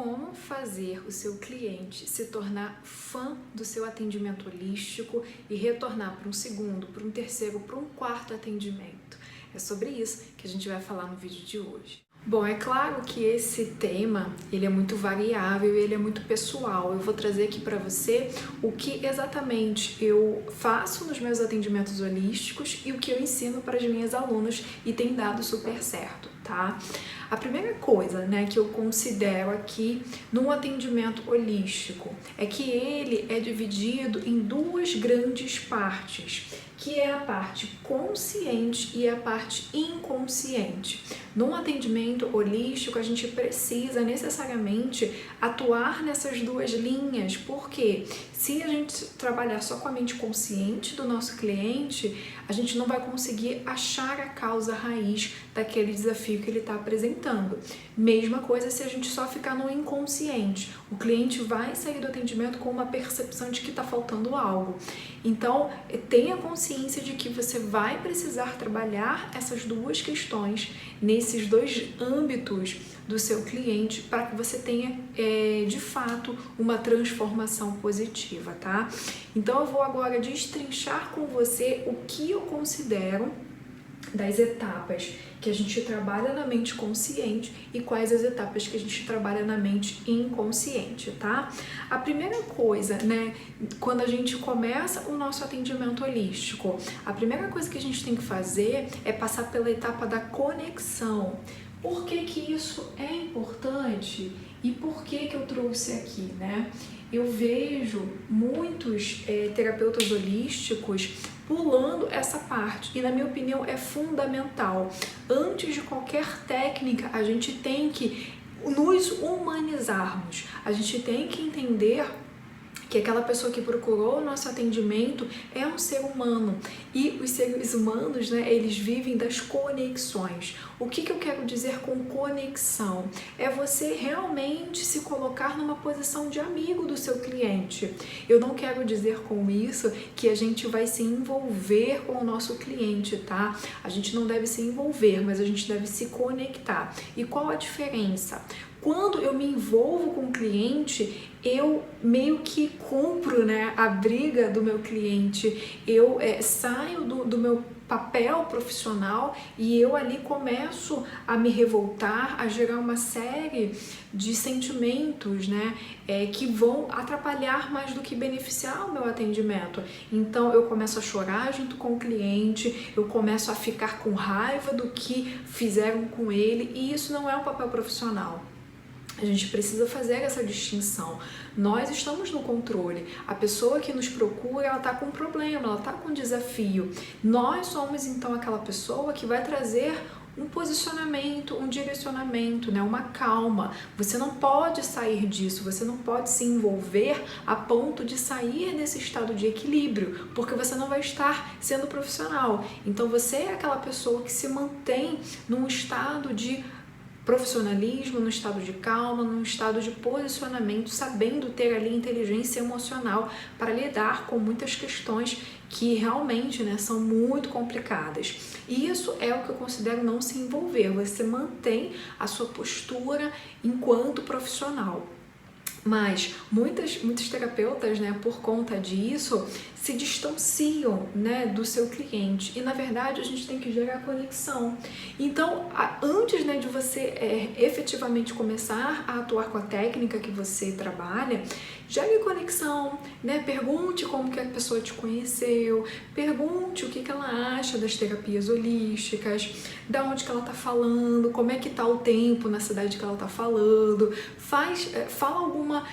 Como fazer o seu cliente se tornar fã do seu atendimento holístico e retornar para um segundo, para um terceiro, para um quarto atendimento. É sobre isso que a gente vai falar no vídeo de hoje. Bom, é claro que esse tema, ele é muito variável e ele é muito pessoal. Eu vou trazer aqui para você o que exatamente eu faço nos meus atendimentos holísticos e o que eu ensino para as minhas alunas e tem dado super certo, tá? A primeira coisa, né, que eu considero aqui num atendimento holístico é que ele é dividido em duas grandes partes, que é a parte consciente e a parte inconsciente. Num atendimento holístico, a gente precisa necessariamente atuar nessas duas linhas, porque se a gente trabalhar só com a mente consciente do nosso cliente, a gente não vai conseguir achar a causa raiz daquele desafio que ele está apresentando. Mesma coisa se a gente só ficar no inconsciente. O cliente vai sair do atendimento com uma percepção de que está faltando algo. Então, tenha consciência de que você vai precisar trabalhar essas duas questões nesses dois âmbitos do seu cliente para que você tenha, de fato, uma transformação positiva, tá? Então, eu vou agora destrinchar com você o que eu considero das etapas que a gente trabalha na mente consciente e quais as etapas que a gente trabalha na mente inconsciente, tá? A primeira coisa, né, quando a gente começa o nosso atendimento holístico, a primeira coisa que a gente tem que fazer é passar pela etapa da conexão. Por que que isso é importante e por que que eu trouxe aqui, né? Eu vejo muitos terapeutas holísticos pulando essa parte e, na minha opinião, é fundamental. Antes de qualquer técnica, a gente tem que nos humanizarmos, a gente tem que entender que aquela pessoa que procurou o nosso atendimento é um ser humano e os seres humanos, né, eles vivem das conexões. O que eu quero dizer com conexão? É você realmente se colocar numa posição de amigo do seu cliente. Eu não quero dizer com isso que a gente vai se envolver com o nosso cliente, tá? A gente não deve se envolver, mas a gente deve se conectar. E qual a diferença? Quando eu me envolvo com o cliente, eu meio que compro, né, a briga do meu cliente, eu saio do meu papel profissional e eu ali começo a me revoltar, a gerar uma série de sentimentos, né, que vão atrapalhar mais do que beneficiar o meu atendimento. Então eu começo a chorar junto com o cliente, eu começo a ficar com raiva do que fizeram com ele e isso não é um papel profissional. A gente precisa fazer essa distinção. Nós estamos no controle. A pessoa que nos procura, ela está com um problema, ela está com um desafio. Nós somos, então, aquela pessoa que vai trazer um posicionamento, um direcionamento, né? Uma calma. Você não pode sair disso, você não pode se envolver a ponto de sair desse estado de equilíbrio, porque você não vai estar sendo profissional. Então, você é aquela pessoa que se mantém num estado de profissionalismo, no estado de calma, num estado de posicionamento, sabendo ter ali inteligência emocional para lidar com muitas questões que realmente, né, são muito complicadas. E isso é o que eu considero não se envolver. Você mantém a sua postura enquanto profissional. Mas muitos terapeutas, né, por conta disso, se distanciam, né, do seu cliente. E, na verdade, a gente tem que gerar conexão. Então, antes, né, de você efetivamente começar a atuar com a técnica que você trabalha, gere conexão, né? Pergunte como que a pessoa te conheceu, pergunte o que ela acha das terapias holísticas, da onde que ela está falando, como é que está o tempo na cidade que ela está falando, fala alguma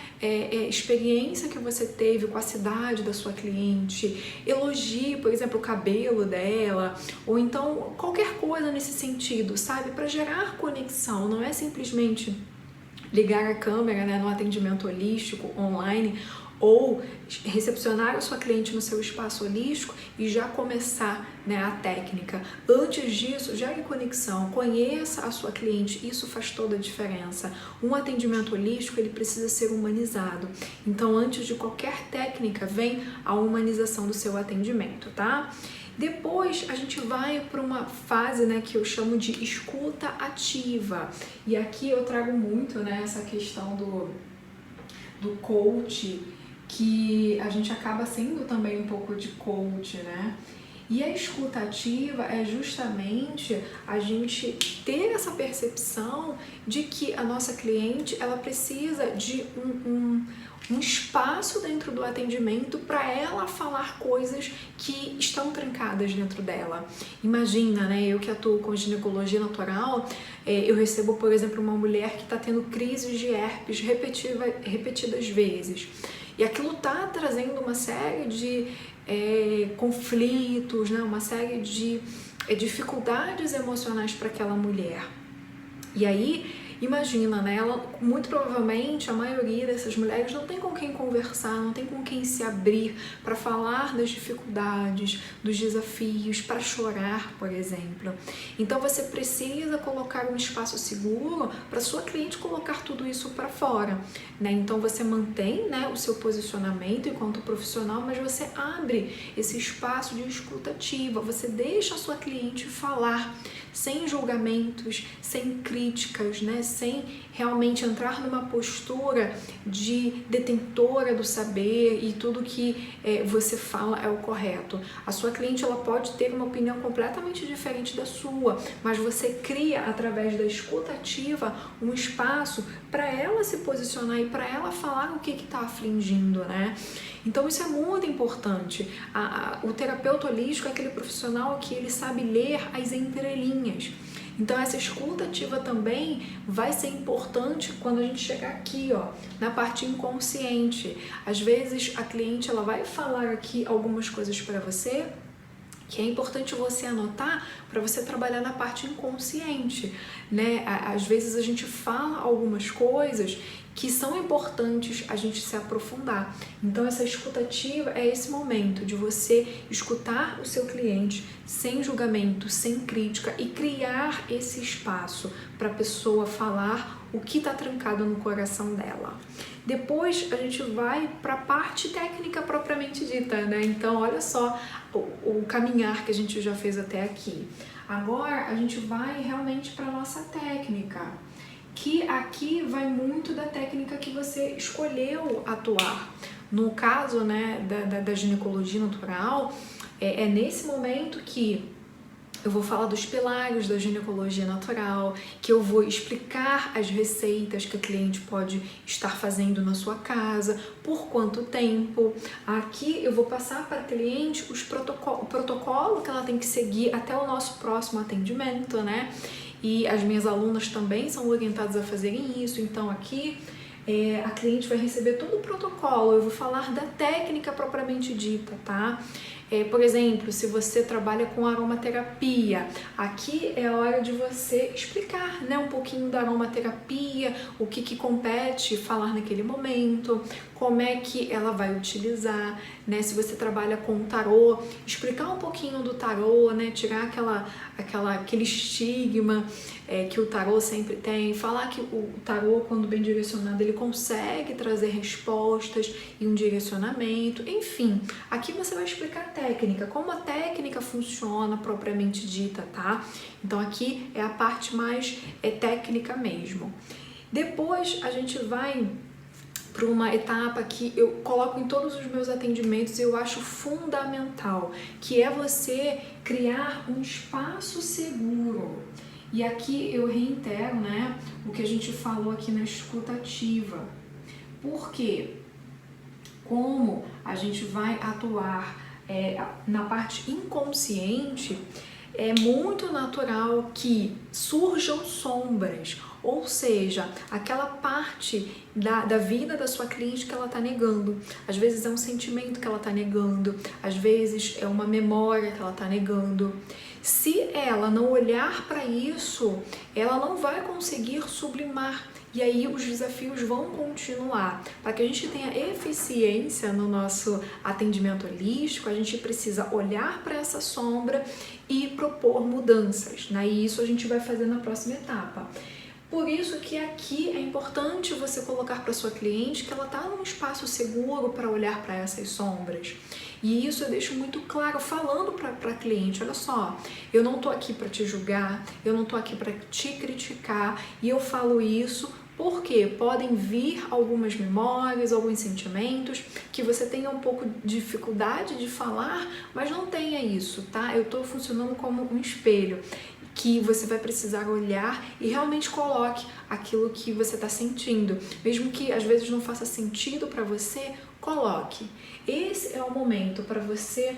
experiência que você teve com a cidade da sua cliente, elogie, por exemplo, o cabelo dela, ou então qualquer coisa nesse sentido, sabe? Para gerar conexão, não é simplesmente ligar a câmera, né, no atendimento holístico online ou recepcionar a sua cliente no seu espaço holístico e já começar, né, a técnica. Antes disso, gere conexão, conheça a sua cliente, isso faz toda a diferença. Um atendimento holístico, ele precisa ser humanizado. Então, antes de qualquer técnica, vem a humanização do seu atendimento, tá? Depois a gente vai para uma fase, né, que eu chamo de escuta ativa. E aqui eu trago muito, né, essa questão do coach, que a gente acaba sendo também um pouco de coach, né? E a escuta ativa é justamente a gente ter essa percepção de que a nossa cliente, ela precisa de um espaço dentro do atendimento para ela falar coisas que estão trancadas dentro dela. Imagina, né, eu que atuo com ginecologia natural, eu recebo, por exemplo, uma mulher que está tendo crises de herpes repetidas vezes. E aquilo está trazendo uma série de conflitos, né? Uma série de dificuldades emocionais para aquela mulher. E aí, imagina, né? Ela, muito provavelmente, a maioria dessas mulheres não tem com quem conversar, não tem com quem se abrir para falar das dificuldades, dos desafios, para chorar, por exemplo. Então, você precisa colocar um espaço seguro para sua cliente colocar tudo isso para fora, né? Então, você mantém, né, o seu posicionamento enquanto profissional, mas você abre esse espaço de escuta ativa, você deixa a sua cliente falar, sem julgamentos, sem críticas, né? Sem realmente entrar numa postura de detentora do saber e tudo que você fala é o correto. A sua cliente, ela pode ter uma opinião completamente diferente da sua, mas você cria, através da escuta ativa, um espaço para ela se posicionar e para ela falar o que está afligindo, né? Então isso é muito importante. O terapeuta holístico é aquele profissional que ele sabe ler as entrelinhas. Então essa escuta ativa também vai ser importante quando a gente chegar aqui, ó, na parte inconsciente. Às vezes a cliente, ela vai falar aqui algumas coisas para você que é importante você anotar para você trabalhar na parte inconsciente, né? Às vezes a gente fala algumas coisas que são importantes a gente se aprofundar. Então essa escuta ativa é esse momento de você escutar o seu cliente sem julgamento, sem crítica e criar esse espaço para a pessoa falar o que está trancado no coração dela. Depois a gente vai para a parte técnica propriamente dita, né? Então olha só o caminhar que a gente já fez até aqui. Agora a gente vai realmente para a nossa técnica, que aqui vai muito da técnica que você escolheu atuar. No caso, né, da ginecologia natural, é nesse momento que eu vou falar dos pilares da ginecologia natural, que eu vou explicar as receitas que a cliente pode estar fazendo na sua casa, por quanto tempo. Aqui eu vou passar para a cliente o protocolo que ela tem que seguir até o nosso próximo atendimento, né? E as minhas alunas também são orientadas a fazerem isso. Então aqui a cliente vai receber todo o protocolo. Eu vou falar da técnica propriamente dita, tá? Por exemplo, se você trabalha com aromaterapia, aqui é a hora de você explicar, né, um pouquinho da aromaterapia, o que compete falar naquele momento, como é que ela vai utilizar, né? Se você trabalha com tarô, explicar um pouquinho do tarô, né? Tirar aquele estigma que o tarô sempre tem, falar que o tarô, quando bem direcionado, ele consegue trazer respostas e um direcionamento, enfim. Aqui você vai explicar a técnica, como a técnica funciona propriamente dita, tá? Então aqui é a parte mais técnica mesmo. Depois a gente vai para uma etapa que eu coloco em todos os meus atendimentos e eu acho fundamental, que é você criar um espaço seguro. E aqui eu reitero, né, o que a gente falou aqui na escuta ativa. Por quê? Como a gente vai atuar na parte inconsciente, é muito natural que surjam sombras, ou seja, aquela parte da vida da sua cliente que ela está negando. Às vezes é um sentimento que ela está negando, às vezes é uma memória que ela está negando. Se ela não olhar para isso, ela não vai conseguir sublimar. E aí os desafios vão continuar. Para que a gente tenha eficiência no nosso atendimento holístico, a gente precisa olhar para essa sombra e propor mudanças, né? E isso a gente vai fazer na próxima etapa. Por isso que aqui é importante você colocar para sua cliente que ela está num espaço seguro para olhar para essas sombras. E isso eu deixo muito claro falando para a cliente, olha só, eu não estou aqui para te julgar, eu não estou aqui para te criticar, e eu falo isso porque podem vir algumas memórias, alguns sentimentos que você tenha um pouco de dificuldade de falar, mas não tenha isso, tá? Eu estou funcionando como um espelho que você vai precisar olhar e realmente coloque aquilo que você está sentindo. Mesmo que às vezes não faça sentido para você, coloque. Esse é o momento para você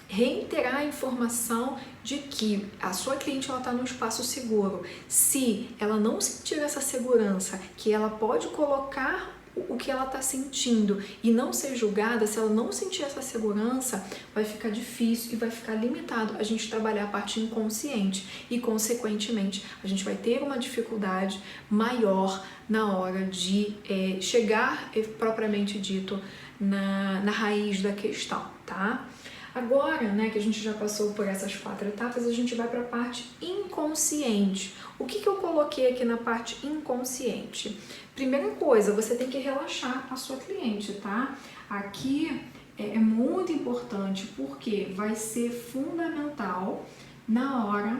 reiterar a informação de que a sua cliente está num espaço seguro. Se ela não sentir essa segurança, que ela pode colocar o que ela está sentindo e não ser julgada, se ela não sentir essa segurança, vai ficar difícil e vai ficar limitado a gente trabalhar a parte inconsciente e, consequentemente, a gente vai ter uma dificuldade maior na hora de chegar, propriamente dito, na raiz da questão, tá? Agora, né, que a gente já passou por essas 4 etapas, a gente vai para a parte inconsciente. O que eu coloquei aqui na parte inconsciente? Primeira coisa, você tem que relaxar a sua cliente, tá? Aqui é muito importante porque vai ser fundamental na hora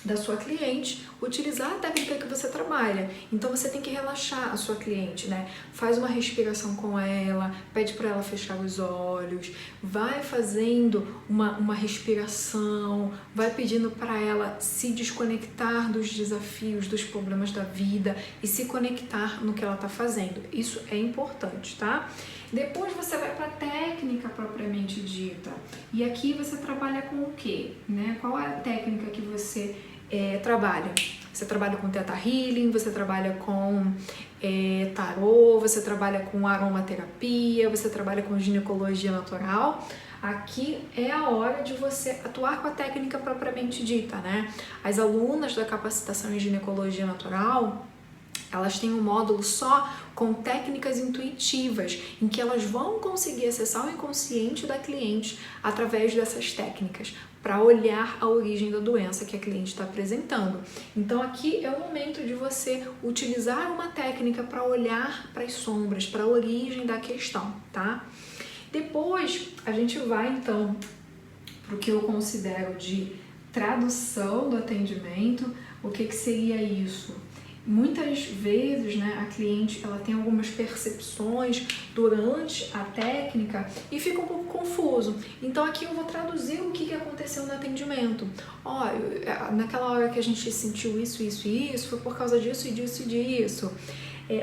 da sua cliente utilizar a técnica que você trabalha. Então você tem que relaxar a sua cliente, né? Faz uma respiração com ela, pede para ela fechar os olhos, vai fazendo uma respiração, vai pedindo para ela se desconectar dos desafios, dos problemas da vida e se conectar no que ela está fazendo. Isso é importante, tá? Depois você vai para a técnica propriamente dita. E aqui você trabalha com o quê? Né? Qual é a técnica que você trabalha? Você trabalha com Theta Healing, você trabalha com tarô, você trabalha com aromaterapia, você trabalha com ginecologia natural. Aqui é a hora de você atuar com a técnica propriamente dita, né? As alunas da capacitação em ginecologia natural, elas têm um módulo só com técnicas intuitivas, em que elas vão conseguir acessar o inconsciente da cliente através dessas técnicas, para olhar a origem da doença que a cliente está apresentando. Então aqui é o momento de você utilizar uma técnica para olhar para as sombras, para a origem da questão, tá? Depois a gente vai então para o que eu considero de tradução do atendimento. O que seria isso? Muitas vezes, né, a cliente ela tem algumas percepções durante a técnica e fica um pouco confuso. Então aqui eu vou traduzir o que aconteceu no atendimento. Naquela hora que a gente sentiu isso, isso e isso, foi por causa disso e disso e disso.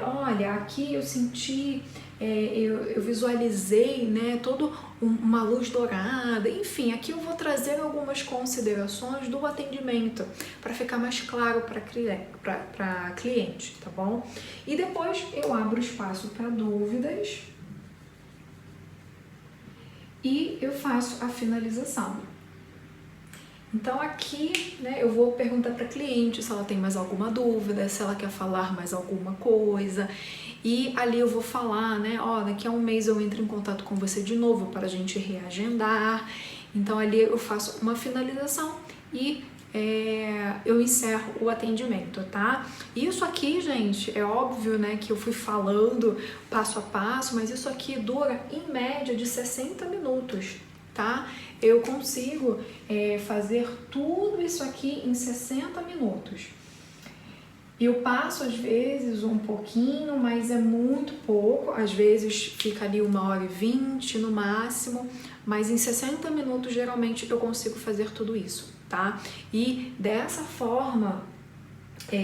Olha, aqui eu senti, eu visualizei, né, toda uma luz dourada. Enfim, aqui eu vou trazer algumas considerações do atendimento para ficar mais claro para cliente, tá bom? E depois eu abro espaço para dúvidas e eu faço a finalização. Então aqui, né, eu vou perguntar para a cliente se ela tem mais alguma dúvida, se ela quer falar mais alguma coisa. E ali eu vou falar, né, daqui a um mês eu entro em contato com você de novo para a gente reagendar. Então ali eu faço uma finalização e eu encerro o atendimento, tá? Isso aqui, gente, é óbvio, né, que eu fui falando passo a passo, mas isso aqui dura em média de 60 minutos, tá? Eu consigo fazer tudo isso aqui em 60 minutos. Eu passo às vezes um pouquinho, mas é muito pouco, às vezes fica ali 1h20 no máximo, mas em 60 minutos geralmente eu consigo fazer tudo isso, tá? E dessa forma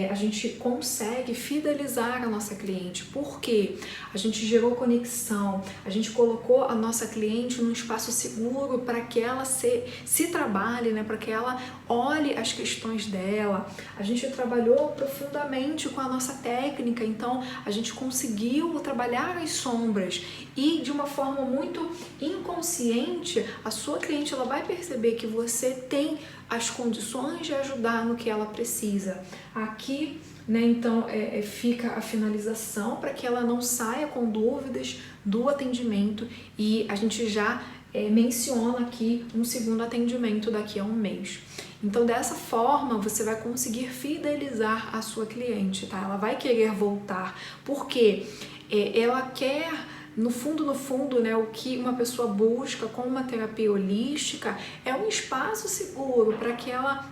a gente consegue fidelizar a nossa cliente, porque a gente gerou conexão, a gente colocou a nossa cliente num espaço seguro para que ela se trabalhe, né, para que ela olhe as questões dela. A gente trabalhou profundamente com a nossa técnica, então a gente conseguiu trabalhar as sombras e de uma forma muito inconsciente, a sua cliente ela vai perceber que você tem as condições de ajudar no que ela precisa. Aqui, né, então, fica a finalização para que ela não saia com dúvidas do atendimento e a gente já menciona aqui um segundo atendimento daqui a um mês. Então, dessa forma, você vai conseguir fidelizar a sua cliente, tá? Ela vai querer voltar, porque ela quer, no fundo, né, o que uma pessoa busca com uma terapia holística é um espaço seguro para que ela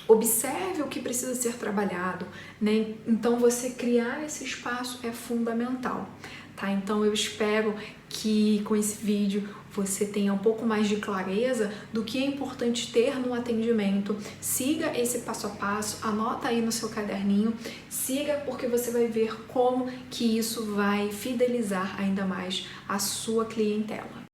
observe o que precisa ser trabalhado, né? Então, você criar esse espaço é fundamental, tá? Então, eu espero que com esse vídeo você tenha um pouco mais de clareza do que é importante ter no atendimento. Siga esse passo a passo, anota aí no seu caderninho, siga, porque você vai ver como que isso vai fidelizar ainda mais a sua clientela.